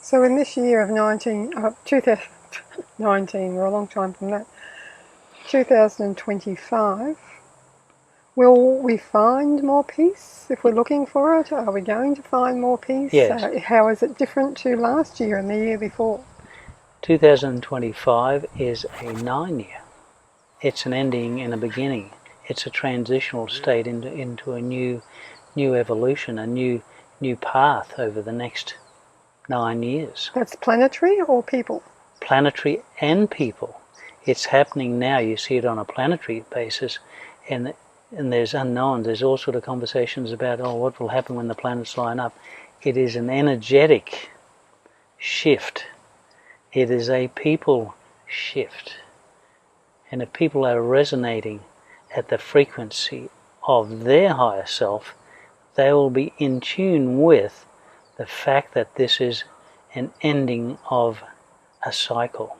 So in this year of 2019, we're a long time from that, 2025, will we find more peace if we're looking for it? Are we going to find more peace? Yes. How is it different to last year and the year before? 2025 is a 9-year. It's an ending and a beginning. It's a transitional state into a new evolution, a new path over the next 9 years. That's planetary or people? Planetary and people. It's happening now. You see it on a planetary basis, and there's unknowns. There's all sort of conversations about, what will happen when the planets line up. It is an energetic shift. It is a people shift. And if people are resonating at the frequency of their higher self, they will be in tune with the fact that this is an ending of a cycle.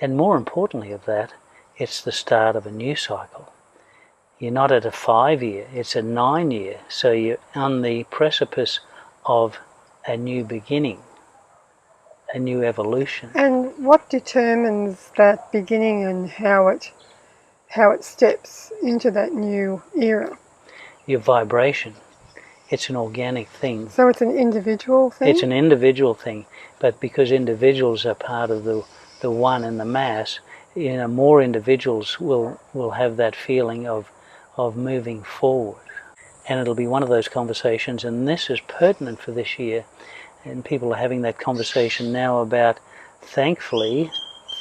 And more importantly of that, it's the start of a new cycle. You're not at a 5-year, it's a 9-year. So you're on the precipice of a new beginning, a new evolution. And what determines that beginning and how it steps into that new era? Your vibration. It's an organic thing. So it's an individual thing? It's an individual thing, but because individuals are part of the one in the mass, more individuals will have that feeling of moving forward. And it'll be one of those conversations, and this is pertinent for this year, and people are having that conversation now about, thankfully,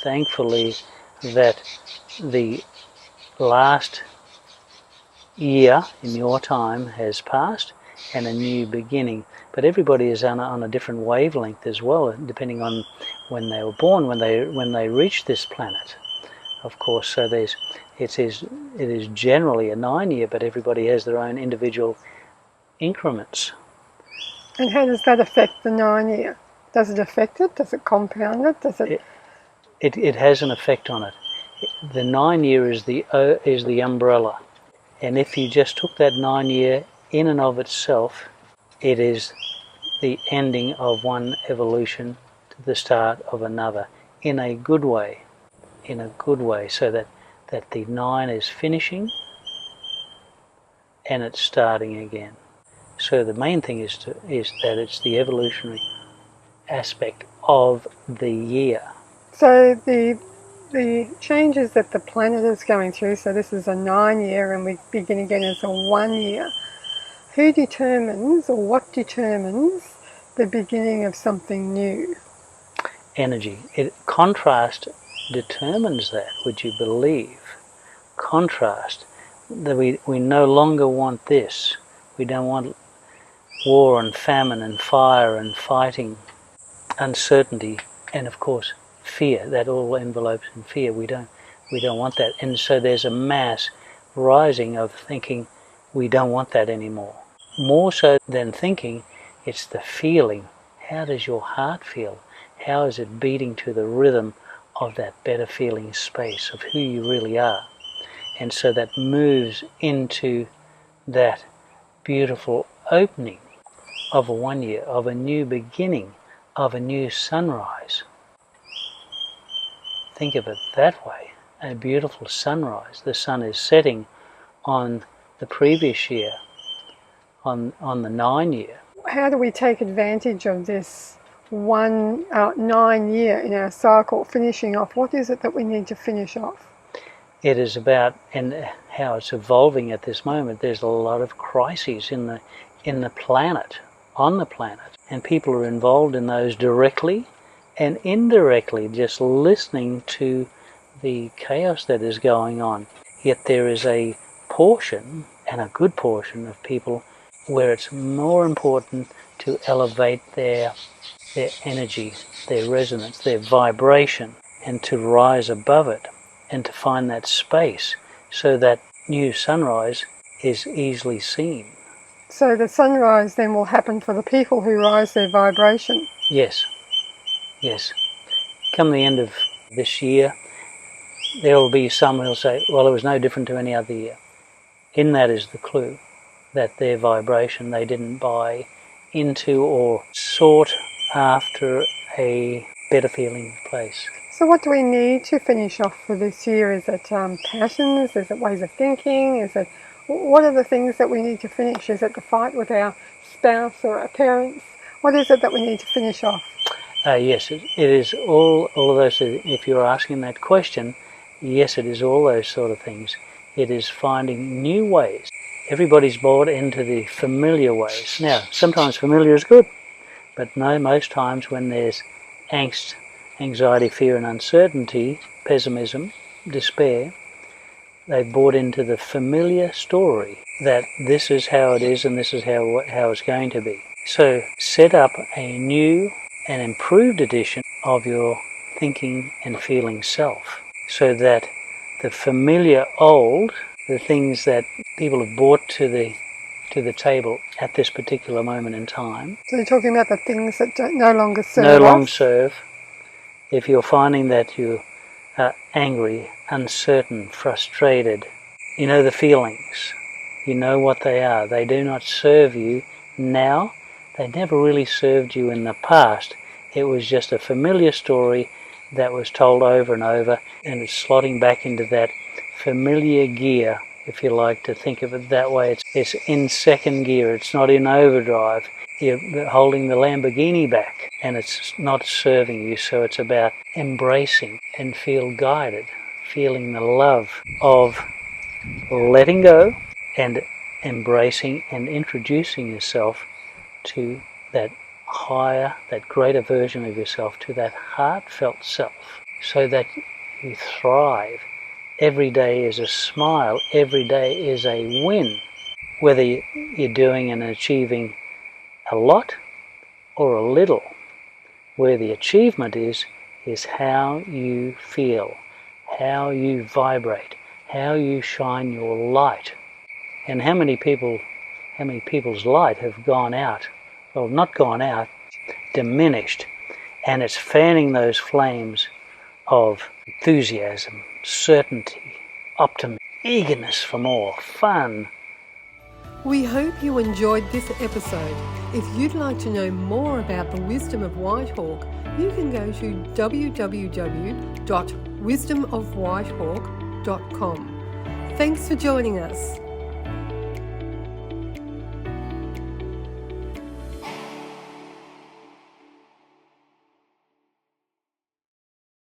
that the last year in your time has passed and a new beginning. But everybody is on a different wavelength as well, depending on when they were born, when they reached this planet. Of course, so it is generally a 9-year, but everybody has their own individual increments. And how does that affect the 9-year? Does it affect it? Does it compound it? Does it? It has an effect on it. The 9-year is the umbrella, and if you just took that 9-year in and of itself, it is the ending of one evolution to the start of another, in a good way, so that the 9 is finishing and it's starting again. So the main thing is that it's the evolutionary aspect of the year. So the changes that the planet is going through, so this is a 9-year and we begin again as a 1-year. Who determines, or what determines, the beginning of something new? Energy. Contrast determines that, would you believe? Contrast. That we no longer want this. We don't want war and famine and fire and fighting, uncertainty, and of course fear. That all envelopes in fear. We don't want that. And so there's a mass rising of thinking we don't want that anymore. More so than thinking, it's the feeling. How does your heart feel? How is it beating to the rhythm of that better feeling space of who you really are? And so that moves into that beautiful opening of a 1-year, of a new beginning, of a new sunrise. Think of it that way, a beautiful sunrise. The sun is setting on the previous year, on the 9-year. How do we take advantage of this 9-year in our cycle finishing off? What is it that we need to finish off? It is about, and how it's evolving at this moment. There's a lot of crises in the planet, on the planet, and people are involved in those directly and indirectly, just listening to the chaos that is going on. Yet there is a portion, and a good portion of people, where it's more important to elevate their energy, their resonance, their vibration, and to rise above it, and to find that space so that new sunrise is easily seen. So the sunrise then will happen for the people who rise their vibration? Yes. Come the end of this year, there will be some who will say, well, it was no different to any other year. In that is the clue, that their vibration they didn't buy into or sought after a better feeling place. So what do we need to finish off for this year? Is it passions? Is it ways of thinking? What are the things that we need to finish? Is it the fight with our spouse or our parents? What is it that we need to finish off? Yes, it is all of those. If you're asking that question, yes, it is all those sort of things. It is finding new ways. Everybody's bought into the familiar ways. Now, sometimes familiar is good, but no, most times when there's angst, anxiety, fear and uncertainty, pessimism, despair, they've bought into the familiar story that this is how it is and this is how it's going to be. So set up a new and improved edition of your thinking and feeling self, so that the familiar old, the things that people have brought to the table at this particular moment in time. So you're talking about the things that no longer serve No us? longer serve. If you're finding that you are angry, uncertain, frustrated, you know the feelings. You know what they are. They do not serve you now. They never really served you in the past. It was just a familiar story that was told over and over, and it's slotting back into that familiar gear, if you like to think of it that way. It's in second gear. It's not in overdrive. You're holding the Lamborghini back, and it's not serving you. So it's about embracing and feel guided, feeling the love of letting go and embracing and introducing yourself to that higher, that greater version of yourself, to that heartfelt self, so that you thrive. Every day is a smile, every day is a win, whether you're doing and achieving a lot or a little. Where the achievement is how you feel, how you vibrate, how you shine your light. And how many people's light have gone out? Well, not gone out, diminished. And it's fanning those flames of enthusiasm, certainty, optimism, eagerness for more, fun. We hope you enjoyed this episode. If you'd like to know more about the wisdom of Whitehawk, you can go to www.wisdomofwhitehawk.com. Thanks for joining us.